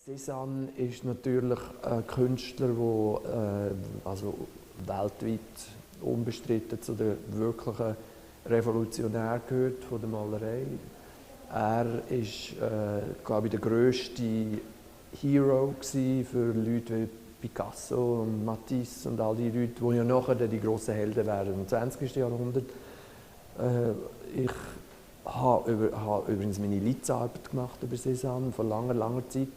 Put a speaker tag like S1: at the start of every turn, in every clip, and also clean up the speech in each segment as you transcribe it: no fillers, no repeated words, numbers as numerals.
S1: Cézanne ist natürlich ein Künstler, der also weltweit unbestritten zu den wirklichen Revolutionären gehört von der Malerei. Er war, glaube ich, der grösste Hero für Leute wie Picasso und Matisse und all die Leute, die ja nachher die grossen Helden werden im 20. Jahrhundert. Ich habe übrigens meine Litzarbeit gemacht über Cézanne vor langer Zeit.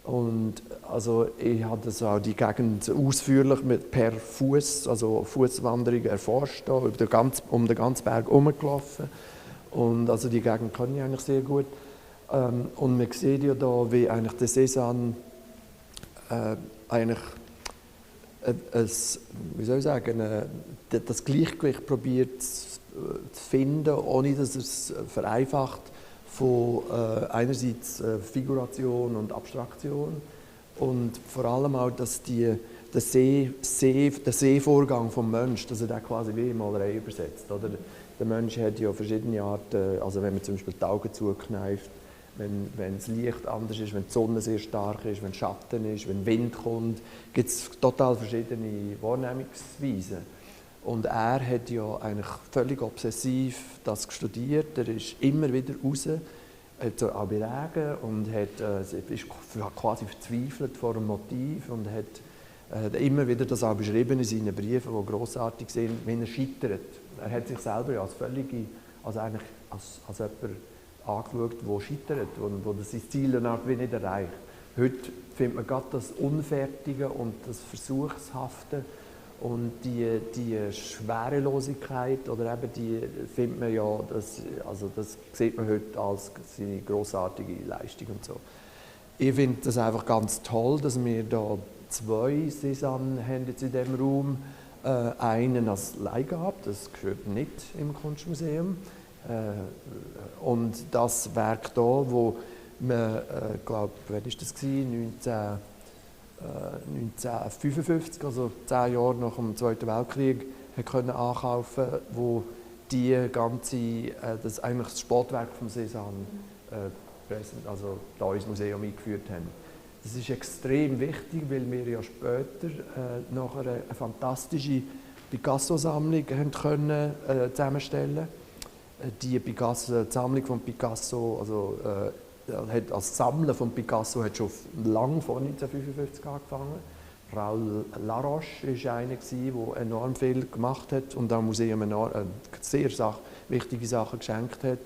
S1: Und also ich habe das auch die Gegend ausführlich per Fuß, also Fußwanderung erforscht, um den ganzen Berg herumgelaufen. Und also die Gegend kann ich eigentlich sehr gut. Und man sieht ja da, wie eigentlich der Cézanne eigentlich wie soll ich sagen, das Gleichgewicht probiert zu finden, ohne dass es vereinfacht, von einerseits Figuration und Abstraktion und vor allem auch, dass der Sehvorgang vom Menschen, dass er den quasi wie in Malerei übersetzt. Oder? Der Mensch hat ja verschiedene Arten, also wenn man zum Beispiel die Augen zukneift, wenn das Licht anders ist, wenn die Sonne sehr stark ist, wenn Schatten ist, wenn Wind kommt, gibt es total verschiedene Wahrnehmungsweisen. Und er hat ja eigentlich völlig obsessiv das studiert. Er ist immer wieder raus, hat auch bei Regen und ist quasi verzweifelt vor dem Motiv und hat immer wieder das auch beschrieben in seinen Briefen, die grossartig sind, wenn er scheitert. Er hat sich selber ja als jemand angeschaut, der scheitert, wo sein Ziel danach nicht erreicht. Heute findet man gerade das Unfertige und das Versuchshafte und die Schwerelosigkeit, oder eben die findet man ja, das sieht man heute als seine grossartige Leistung und so. Ich finde das einfach ganz toll, dass wir da zwei Cézanne haben jetzt in diesem Raum. Einen als Leihgabe, das gehört nicht im Kunstmuseum. Und das Werk hier, wo man, glaube, wann war das? 1955, also 10 Jahre nach dem Zweiten Weltkrieg, können ankaufen, wo die ganze, das eigentlich das Spätwerk von Cézanne also da ins Museum eingeführt haben. Das ist extrem wichtig, weil wir ja später nachher eine fantastische Picasso-Sammlung können zusammenstellen. Die Sammlung von Picasso, also hat als Sammler von Picasso hat schon lange vor 1955 angefangen. Raoul Laroche war einer, der enorm viel gemacht hat und am Museum sehr wichtige Sachen geschenkt hat.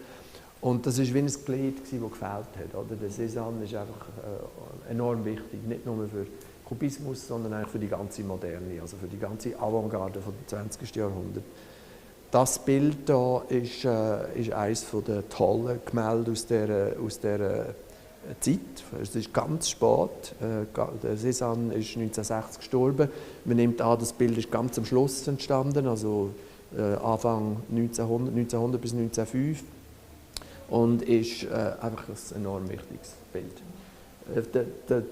S1: Und das war wie ein Glied, das gefehlt hat. Oder? Der Cézanne ist einfach enorm wichtig, nicht nur für Kubismus, sondern eigentlich für die ganze Moderne, also für die ganze Avantgarde des 20. Jahrhunderts. Das Bild hier ist eines der tollen Gemälde aus dieser Zeit. Es ist ganz spät. Der Cézanne ist 1960 gestorben. Man nimmt an, das Bild ist ganz am Schluss entstanden, also Anfang 1900 bis 1905. Und ist einfach ein enorm wichtiges Bild.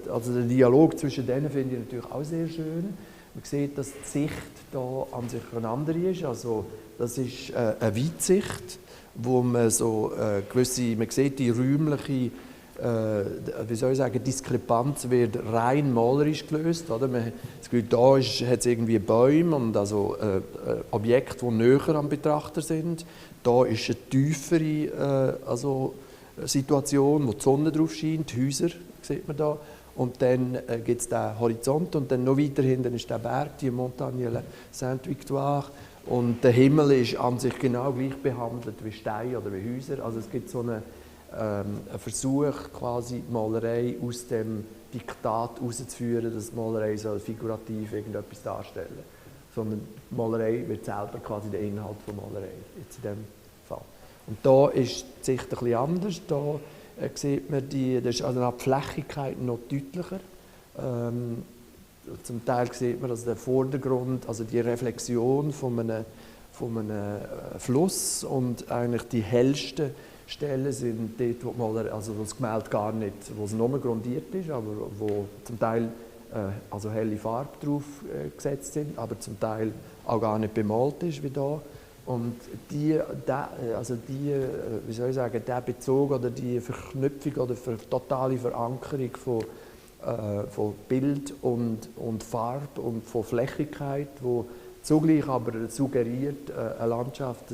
S1: Also der Dialog zwischen denen finde ich natürlich auch sehr schön. Man sieht, dass die Sicht da an sich eine andere ist. Also das ist eine Weitsicht, wo man so man sieht die räumliche wie soll ich sagen, Diskrepanz wird rein malerisch gelöst. Oder? Man hat das Gefühl, da hat es irgendwie Bäume und also Objekte, die näher am Betrachter sind. Da ist eine tiefere Situation, wo die Sonne drauf scheint, die Häuser sieht man da. Und dann gibt es den Horizont und dann noch weiter hinten ist der Berg, die Montagne Sainte-Victoire. Und der Himmel ist an sich genau gleich behandelt wie Steine oder wie Häuser. Also es gibt so einen Versuch, quasi die Malerei aus dem Diktat herauszuführen, dass die Malerei soll figurativ irgendetwas darstellen soll. Sondern die Malerei wird selber quasi der Inhalt der Malerei, jetzt in diesem Fall. Und da ist die Sicht ein bisschen anders. Da sieht man das ist also die Flächigkeit noch deutlicher. Zum Teil sieht man also den Vordergrund, also die Reflexion von einem Fluss und eigentlich die hellsten Stellen sind dort, wo das Gemälde gar nicht, wo es nur grundiert ist, aber wo zum Teil also helle Farben drauf gesetzt sind, aber zum Teil auch gar nicht bemalt ist wie da. Und wie soll ich sagen, der Bezug oder die Verknüpfung oder totale Verankerung von Bild und Farbe und von Flächigkeit, wo zugleich aber suggeriert eine Landschaft,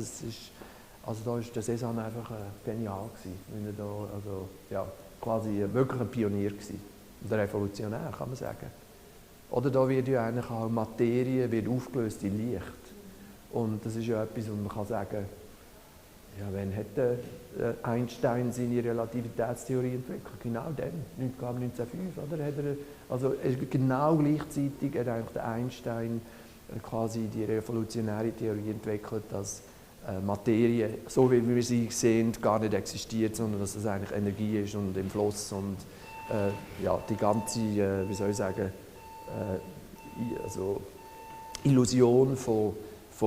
S1: also da ist der Cézanne einfach genial gewesen, weil er da, also, ja, quasi wirklich ein Pionier gewesen. Und ein Revolutionär, kann man sagen. Oder da wird ja eigentlich auch Materie wird aufgelöst in Licht. Und das ist ja etwas, wo man kann sagen, ja, wann hat Einstein seine Relativitätstheorie entwickelt? Genau dann, 1905, oder? Also genau gleichzeitig hat eigentlich der Einstein quasi die revolutionäre Theorie entwickelt, dass Materie, so wie wir sie sehen, gar nicht existiert, sondern dass es eigentlich Energie ist und im Fluss und ja, die ganze, wie soll ich sagen, also Illusion von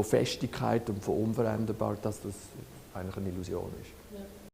S1: Festigkeit und von Unveränderbarkeit, dass das eigentlich eine Illusion ist.